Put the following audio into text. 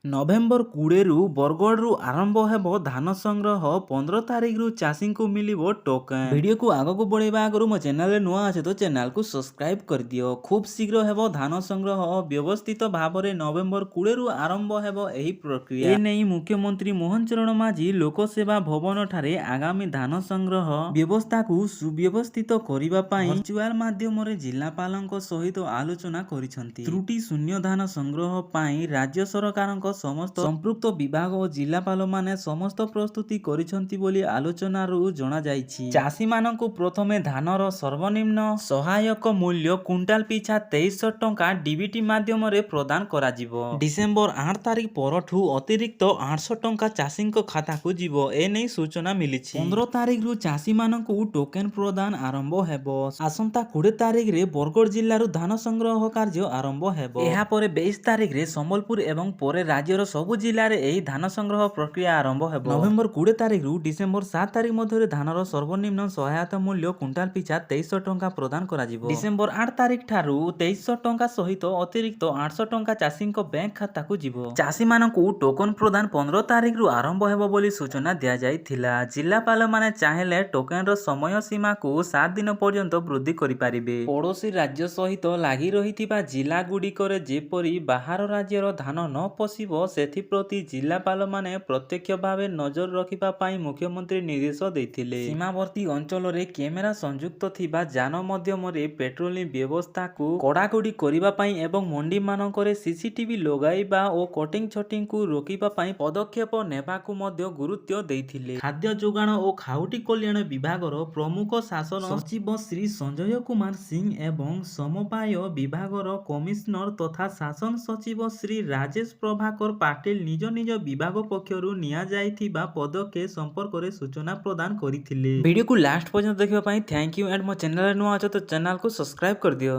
November 20ରୁ ବରଗଡ଼ରୁ ଆରମ୍ଭ ହେବ ଧାନ ସଂଗ୍ରହ। 15 ତାରିଖରୁ ଚାଷୀଙ୍କୁ ମିଳିବ ଟୋକନ। ଭିଡ଼ିଓକୁ ଆଗକୁ ବଢ଼େଇବା ଆଗରୁ ମୋ ଚ୍ୟାନେଲରେ ନୂଆ ଅଛି ତ ଚ୍ୟାନେଲକୁ ସବସ୍କ୍ରାଇବ କରିଦିଅ। ଖୁବ୍ ଶୀଘ୍ର ହେବ ଧାନ ସଂଗ୍ରହ। ବ୍ୟବସ୍ଥିତ ଭାବରେ ନଭେମ୍ବର 20ରୁ ଆରମ୍ଭ ହେବ ଏହି ପ୍ରକ୍ରିୟା। ଏନେଇ ମୁଖ୍ୟମନ୍ତ୍ରୀ ମୋହନ ଚରଣ ମାଝୀ ଲୋକସେବା ଭବନଠାରେ ଆଗାମୀ ଧାନ ସଂଗ୍ରହ ବ୍ୟବସ୍ଥାକୁ ସୁବ୍ୟବସ୍ଥିତ କରିବା ପାଇଁ ଭର୍ଚୁଆଲ ମାଧ୍ୟମରେ ଜିଲ୍ଲାପାଳଙ୍କ ସହିତ ଆଲୋଚନା କରିଛନ୍ତି। ତ୍ରୁଟି ଶୂନ୍ୟ ଧାନ ସଂଗ୍ରହ ପାଇଁ ରାଜ୍ୟ ସରକାରଙ୍କ ସମସ୍ତ ସମ୍ପୃକ୍ତ ବିଭାଗ ଓ ଜିଲ୍ଲାପାଳମାନେ ସମସ୍ତ ପ୍ରସ୍ତୁତି କରିଛନ୍ତି ବୋଲି ଆଲୋଚନାରୁ ଜଣାଯାଇଛି। ଚାଷୀମାନଙ୍କୁ ପ୍ରଥମେ ଧାନର ସର୍ବନିମ୍ନ ସହାୟକ ମୂଲ୍ୟ କୁଇଣ୍ଟାଲ ପିଛା 2300 ଟଙ୍କା ଡିବିଟି ମାଧ୍ୟମରେ ପ୍ରଦାନ କରାଯିବ। ଡିସେମ୍ବର 8 ତାରିଖ ପରଠୁ ଅତିରିକ୍ତ 800 ଟଙ୍କା ଚାଷୀଙ୍କ ଖାତାକୁ ଯିବ। ଏନେଇ ସୂଚନା ମିଳିଛି। 15 ତାରିଖରୁ ଚାଷୀମାନଙ୍କୁ ଟୋକେନ ପ୍ରଦାନ ଆରମ୍ଭ ହେବ। ଆସନ୍ତା 20 ତାରିଖରେ ବରଗଡ଼ ଜିଲ୍ଲାରୁ ଧାନ ସଂଗ୍ରହ କାର୍ଯ୍ୟ ଆରମ୍ଭ ହେବ। ଏହାପରେ 22 ତାରିଖରେ ସମ୍ବଲପୁର ଏବଂ ପରେ ରାଜ୍ୟର ସବୁ ଜିଲ୍ଲାରେ ଏହି ଧାନ ସଂଗ୍ରହ ପ୍ରକ୍ରିୟା ଆରମ୍ଭ ହେବ। ନଭେମ୍ବର 20 ତାରିଖରୁ ଡିସେମ୍ବର 7 ତାରିଖ ମଧ୍ୟରେ ଧାନର ସର୍ବନିମ୍ନ ସହାୟତା ମୂଲ୍ୟ କୁଇଣ୍ଟାଲ ପିଛା 2300 ଟଙ୍କା ପ୍ରଦାନ କରାଯିବ। ଡିସେମ୍ବର 8 ତାରିଖ ଠାରୁ 2300 ଟଙ୍କା ସହିତ ଅତିରିକ୍ତ 800 ଟଙ୍କା ଚାଷୀଙ୍କ ବ୍ୟାଙ୍କ ଖାତାକୁ ଯିବ। ଚାଷୀମାନଙ୍କୁ ଟୋକନ ପ୍ରଦାନ 15 ତାରିଖରୁ ଆରମ୍ଭ ହେବ ବୋଲି ସୂଚନା ଦିଆଯାଇଥିଲା। ଜିଲ୍ଲାପାଳମାନେ ଚାହିଁଲେ ଟୋକନର ସମୟ ସୀମାକୁ 7 ଦିନ ପର୍ଯ୍ୟନ୍ତ ବୃଦ୍ଧି କରିପାରିବେ। ପଡ଼ୋଶୀ ରାଜ୍ୟ ସହିତ ଲାଗି ରହିଥିବା ଜିଲ୍ଲାଗୁଡ଼ିକରେ ଯେପରି ବାହାର ରାଜ୍ୟର ଧାନ ନ ପଶିବ ସେଥିପ୍ରତି ଜିଲ୍ଲାପାଳମାନେ ପ୍ରତ୍ୟକ୍ଷ ଭାବେ ନଜର ରଖିବା ପାଇଁ ମୁଖ୍ୟମନ୍ତ୍ରୀ ନିର୍ଦ୍ଦେଶ ଦେଇଥିଲେ। ସୀମାବର୍ତ୍ତୀ ଅଞ୍ଚଳରେ କ୍ୟାମେରା ସଂଯୁକ୍ତ ଥିବା ଯାନ ମାଧ୍ୟମରେ ପେଟ୍ରୋଲିଂ ବ୍ୟବସ୍ଥାକୁ କଡ଼ାକଡ଼ି କରିବା ପାଇଁ ଏବଂ ମଣ୍ଡିମାନଙ୍କରେ ସିସିଟିଭି ଲଗାଇବା ଓ କଟିଂ ଛଟିଂକୁ ରୋକିବା ପାଇଁ ପଦକ୍ଷେପ ନେବାକୁ ମଧ୍ୟ ଗୁରୁତ୍ୱ ଦେଇଥିଲେ। ଖାଦ୍ୟ ଯୋଗାଣ ଓ ଖାଉଟି କଲ୍ୟାଣ ବିଭାଗର ପ୍ରମୁଖ ଶାସନ ସଚିବ ଶ୍ରୀ ସଞ୍ଜୟ କୁମାର ସିଂ ଏବଂ ସମବାୟ ବିଭାଗର କମିଶନର ତଥା ଶାସନ ସଚିବ ଶ୍ରୀ ରାଜେଶ ପ୍ରଭାକର ପାଟିଲ ନିଜ ନିଜ ବିଭାଗ ପକ୍ଷରୁ ନିଆଯାଇଥିବା ପଦକ୍ଷେପ ସମ୍ପର୍କରେ ସୂଚନା ପ୍ରଦାନ କରିଥିଲେ। ଭିଡ଼ିଓକୁ ଲାଷ୍ଟ ପର୍ଯ୍ୟନ୍ତ ଦେଖିବା ପାଇଁ ଥ୍ୟାଙ୍କ ୟୁ। ଏଣ୍ଡ ମୋ ଚ୍ୟାନେଲରେ ନୂଆ ଅଛ ତ ଚ୍ୟାନେଲକୁ ସବସ୍କ୍ରାଇବ କରିଦିଅ।